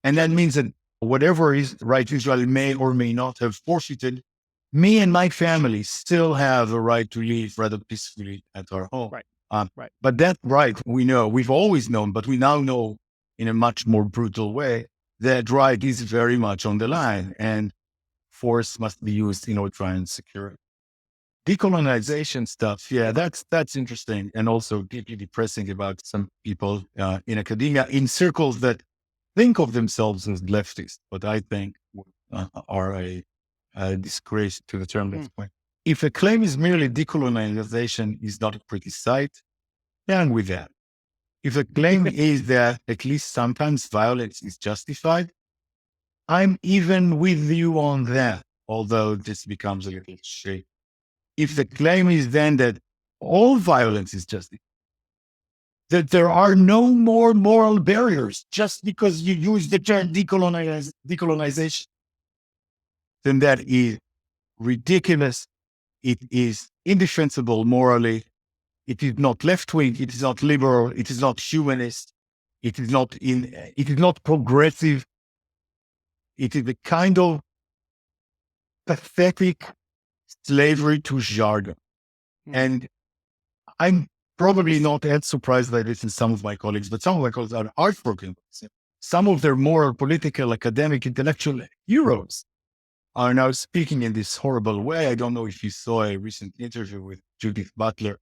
And Sure. that means that whatever is right Israel may or may not have forfeited, me and my family still have a right to live rather peacefully at our home. Right. Um, Right. but that right, we know, we've always known, but we now know in a much more brutal way that right is very much on the line and force must be used in order to try and secure it. Decolonization stuff, yeah, that's interesting and also deeply depressing about some people in academia in circles that think of themselves as leftists, but I think are a disgrace to the term Mm. left wing. If a claim is merely decolonization is not a pretty sight, then I'm with that. If the claim is that at least sometimes violence is justified, I'm even with you on that, although this becomes a little shady. If the claim is then that all violence is justified, that there are no more moral barriers just because you use the term decolonization, then that is ridiculous. It is indefensible morally. It is not left wing. It is not liberal. It is not humanist. It is not progressive. It is a kind of pathetic slavery to jargon. Mm. And I'm probably not as surprised by this as some of my colleagues, but some of my colleagues are heartbroken. Some of their moral, political, academic, intellectual heroes are now speaking in this horrible way. I don't know if you saw a recent interview with Judith Butler,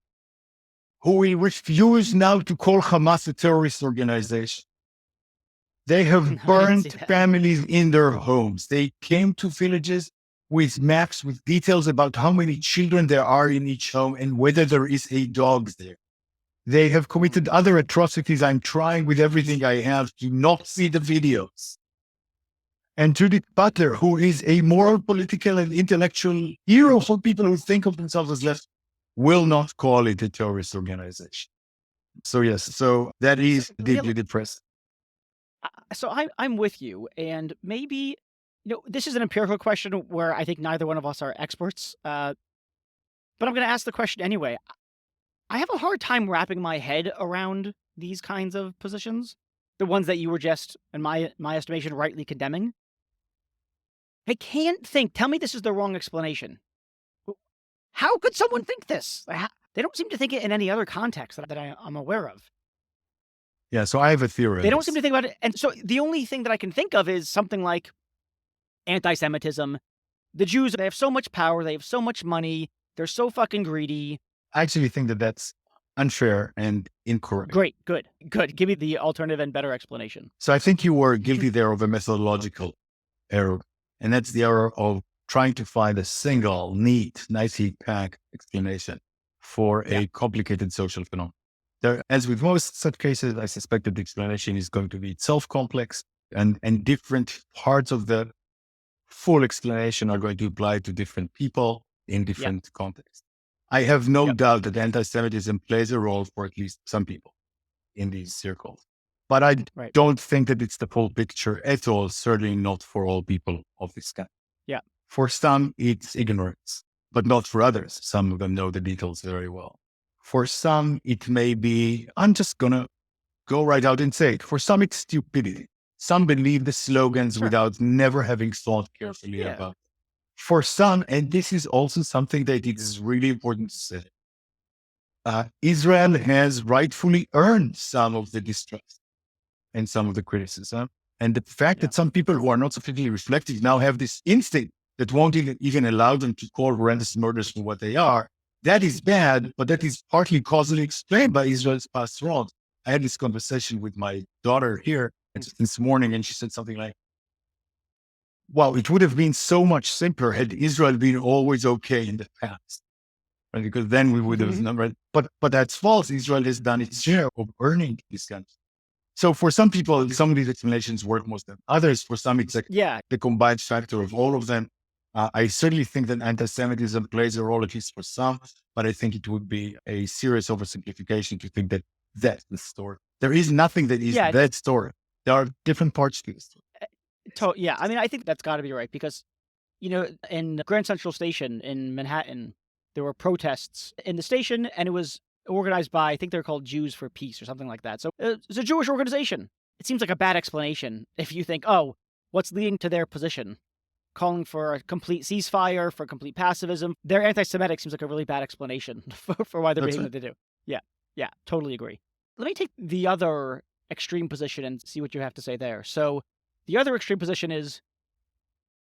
who will refuse now to call Hamas a terrorist organization. They have I didn't see burned that. families in their homes. They came to villages with maps with details about how many children there are in each home and whether there is a dog there. They have Mhm. committed other atrocities. I'm trying with everything I have to not see the videos. And Judith Butler, who is a moral, political, and intellectual hero for people who think of themselves as left, will not call it a terrorist organization. So yes, so that So, is yeah, deeply depressing. so I'm with you, and maybe this is an empirical question where I think neither one of us are experts. But I'm going to ask the question anyway. I have a hard time wrapping my head around these kinds of positions, the ones that you were just, in my estimation, rightly condemning. I can't think. Tell me this is the wrong explanation. How could someone think this? They don't seem to think it in any other context that I'm aware of. Yeah, so I have a theory They on don't seem this. to think about it. And so the only thing that I can think of is something like anti Semitism. The Jews, they have so much power, they have so much money, they're so fucking greedy. I actually think that that's unfair and incorrect. Great, good, good. Give me the alternative and better explanation. So I think you were guilty there of a methodological error, and that's the error of trying to find a single, neat, nicely packed explanation for Yeah. a complicated social phenomenon. There, as with most such cases, I suspect that the explanation is going to be itself complex, and different parts of the full explanation are going to apply to different people. in Yep. different contexts. I have no Yep. doubt that anti-Semitism plays a role for at least some people in these circles. But I Right. don't think that it's the full picture at all, certainly not for all people of this kind. Yeah. For some, it's ignorance, but not for others. Some of them know the details very well. For some, it may be, I'm just going to go right out and say it. For some, it's stupidity. Some believe the slogans Sure. without never having thought carefully Yeah. about it. For some, and this is also something that is really important to say, Israel has rightfully earned some of the distrust and some of the criticism. And the fact Yeah. that some people who are not sufficiently reflective now have this instinct that won't even allow them to call horrendous murders for what they are, that is bad, but that is partly causally explained by Israel's past wrongs. I had this conversation with my daughter here this morning, and she said something like, well, it would have been so much simpler had Israel been always okay in the past. Right? Because then we would have never, but that's false. Israel has done its share of earning this kind of. So for some people, some of these explanations work most than others. For some, it's like Yeah. the combined factor of all of them. I certainly think that anti-Semitism plays a role, at least for some, but I think it would be a serious oversimplification to think that that's the story. There is nothing that is Yeah. that story. There are different parts to the story. Yeah. I mean, I think that's got to be right because, in Grand Central Station in Manhattan, there were protests in the station, and it was organized by, I think they're called Jews for Peace or something like that. So it's a Jewish organization. It seems like a bad explanation if you think, oh, what's leading to their position? Calling for a complete ceasefire, for complete pacifism. They're anti-Semitic seems like a really bad explanation for why they're That's behaving right. that they do. Yeah. Yeah. Totally agree. Let me take the other extreme position and see what you have to say there. So the other extreme position is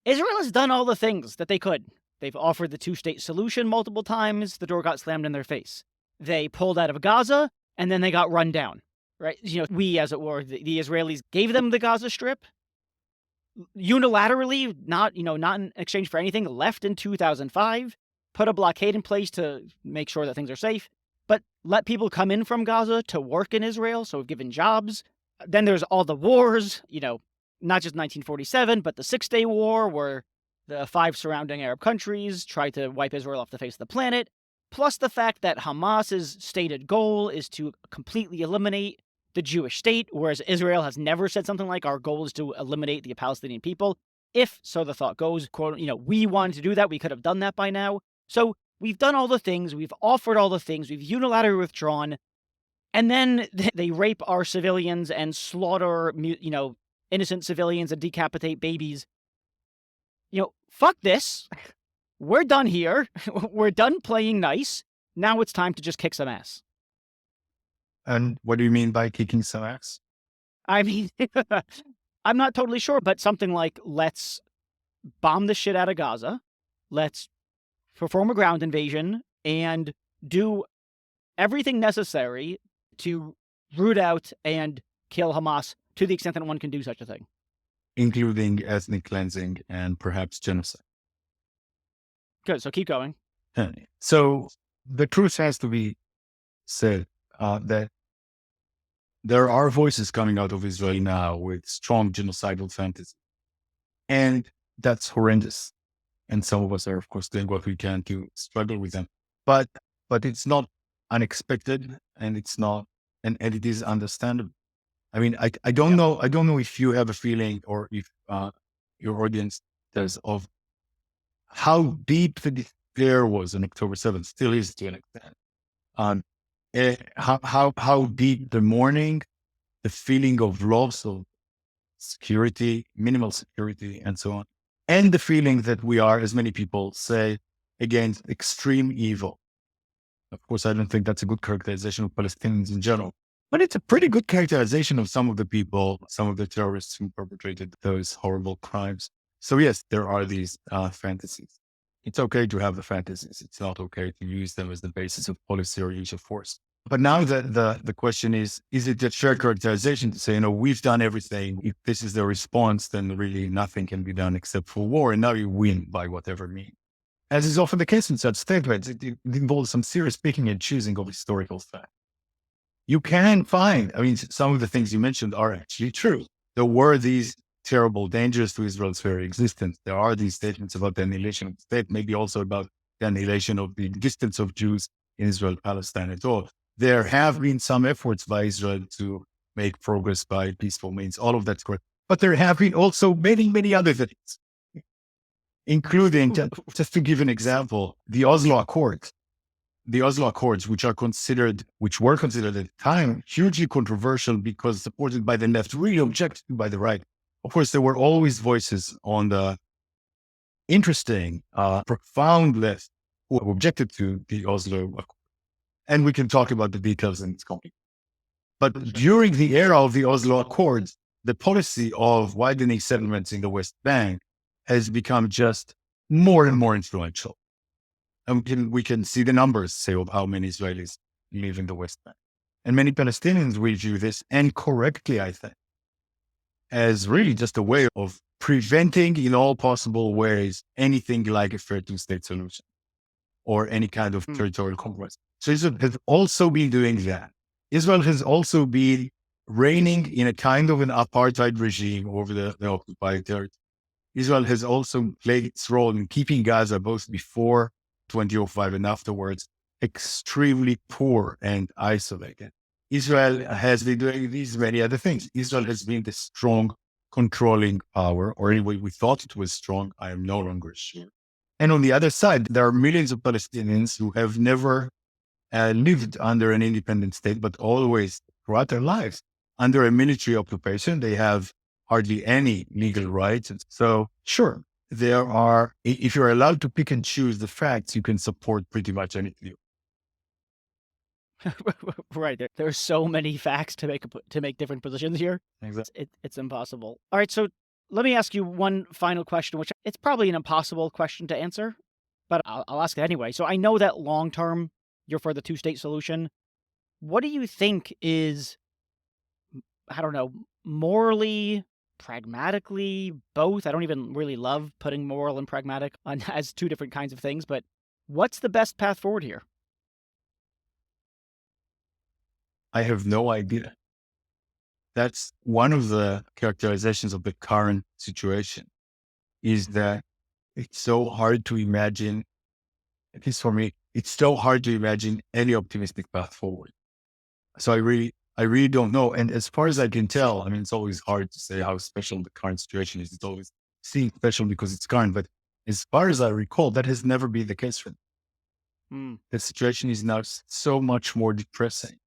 Israel has done all the things that they could. They've offered the two-state solution multiple times. The door got slammed in their face. They pulled out of Gaza, and then they got run down. Right? We, as it were, the Israelis gave them the Gaza Strip unilaterally, not in exchange for anything, left in 2005, put a blockade in place to make sure that things are safe, but let people come in from Gaza to work in Israel. So we've given jobs. Then there's all the wars, not just 1947, but the 6-Day War, where the 5 surrounding Arab countries tried to wipe Israel off the face of the planet. Plus the fact that Hamas's stated goal is to completely eliminate the Jewish state, whereas Israel has never said something like our goal is to eliminate the Palestinian people. If, so the thought goes, quote, we wanted to do that, we could have done that by now. So we've done all the things, we've offered all the things, we've unilaterally withdrawn, and then they rape our civilians and slaughter, innocent civilians and decapitate babies. Fuck this. We're done here. We're done playing nice. Now it's time to just kick some ass. And what do you mean by kicking some ass? I mean, I'm not totally sure, but something like, let's bomb the shit out of Gaza. Let's perform a ground invasion and do everything necessary to root out and kill Hamas to the extent that one can do such a thing. Including ethnic cleansing and perhaps genocide. Good, so keep going. So the truth has to be said that there are voices coming out of Israel now with strong genocidal fantasy. And that's horrendous. And some of us are, of course, doing what we can to struggle with them. But it's not unexpected, and it's not, and it is understandable. I mean, I don't know. I don't know if you have a feeling or if your audience does of how deep the despair was on October 7th, still is to an extent. How deep the mourning, the feeling of loss of security, minimal security, and so on. And the feeling that we are, as many people say, against extreme evil. Of course, I don't think that's a good characterization of Palestinians in general, but it's a pretty good characterization of some of the people, some of the terrorists who perpetrated those horrible crimes. So yes, there are these fantasies. It's okay to have the fantasies. It's not okay to use them as the basis of policy or use of force. But now the question is it a fair characterization to say, we've done everything. If this is the response, then really nothing can be done except for war. And now you win by whatever means. As is often the case in such statements, it involves some serious picking and choosing of historical fact. You can find, some of the things you mentioned are actually true. There were these terrible dangers to Israel's very existence. There are these statements about the annihilation of the state, maybe also about the annihilation of the existence of Jews in Israel, Palestine at all. There have been some efforts by Israel to make progress by peaceful means. All of that's correct. But there have been also many, many other things, including, just to give an example, the Oslo Accords. The Oslo Accords, which were considered at the time hugely controversial because supported by the left, really objected to by the right. Of course, there were always voices on the interesting, profound left who objected to the Oslo Accord. And we can talk about the details in this conflict. But during the era of the Oslo Accords, the policy of widening settlements in the West Bank has become just more and more influential. And we can see the numbers, say, of how many Israelis live in the West Bank. And many Palestinians will view this, and correctly, I think, as really just a way of preventing in all possible ways anything like a fair two-state solution or any kind of territorial compromise. So Israel has also been doing that. Israel has also been reigning in a kind of an apartheid regime over the occupied territory. Israel has also played its role in keeping Gaza, both before 2005 and afterwards, extremely poor and isolated. Israel has been doing these many other things. Israel has been the strong controlling power, or anyway, we thought it was strong. I am no longer sure. And on the other side, there are millions of Palestinians who have never lived under an independent state, but always throughout their lives under a military occupation. They have hardly any legal rights. And so, sure, there are, if you're allowed to pick and choose the facts, you can support pretty much anything. Right. There's so many facts to make different positions here. Exactly. It's impossible. All right. So let me ask you one final question, which it's probably an impossible question to answer, but I'll ask it anyway. So I know that long term, you're for the two-state solution. What do you think is, I don't know, morally, pragmatically, both? I don't even really love putting moral and pragmatic on as two different kinds of things, but what's the best path forward here? I have no idea. That's one of the characterizations of the current situation, is that it's so hard to imagine, at least for me, it's so hard to imagine any optimistic path forward. So I really don't know. And as far as I can tell, I mean, it's always hard to say how special the current situation is. It's always seen special because it's current. But as far as I recall, that has never been the case for them. The situation is now so much more depressing.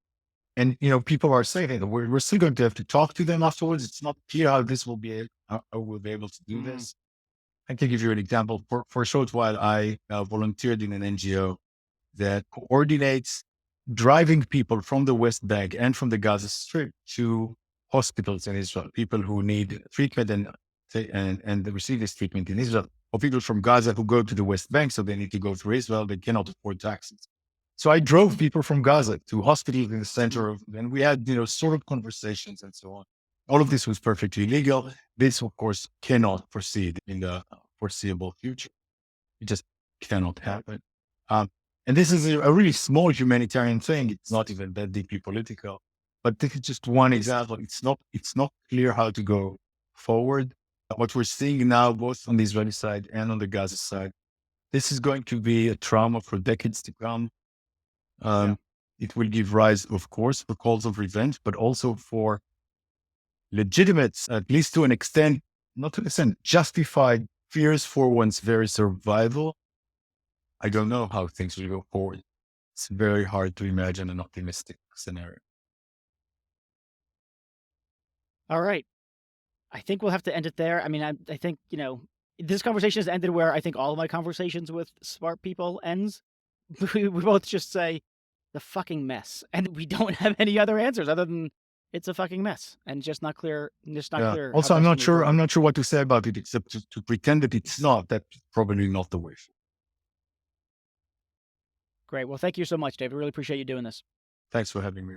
And, people are saying that we're still going to have to talk to them afterwards. It's not clear how this will be, how we'll be able to do this. I can give you an example. For a short while, I volunteered in an NGO that coordinates driving people from the West Bank and from the Gaza Strip to hospitals in Israel, people who need treatment and receive this treatment in Israel, or people from Gaza who go to the West Bank, so they need to go through Israel, they cannot afford taxis. So I drove people from Gaza to hospitals in the center of, and we had, sort of conversations and so on. All of this was perfectly legal. This, of course, cannot proceed in the foreseeable future. It just cannot happen. And this is a really small humanitarian thing. It's not even that deeply political, but this is just one example. It's not clear how to go forward. What we're seeing now, both on the Israeli side and on the Gaza side, this is going to be a trauma for decades to come. It will give rise, of course, for calls of revenge, but also for legitimate, at least to an extent, not to an extent, justified fears for one's very survival. I don't know how things will go forward. It's very hard to imagine an optimistic scenario. All right. I think we'll have to end it there. I mean, I think, this conversation has ended where I think all of my conversations with smart people ends. We both just say the fucking mess, and we don't have any other answers other than it's a fucking mess and just not clear. Clear. Also, I'm not sure. I'm not sure what to say about it except to pretend that it's not. That's probably not the way. Great. Well, thank you so much, David. Really appreciate you doing this. Thanks for having me.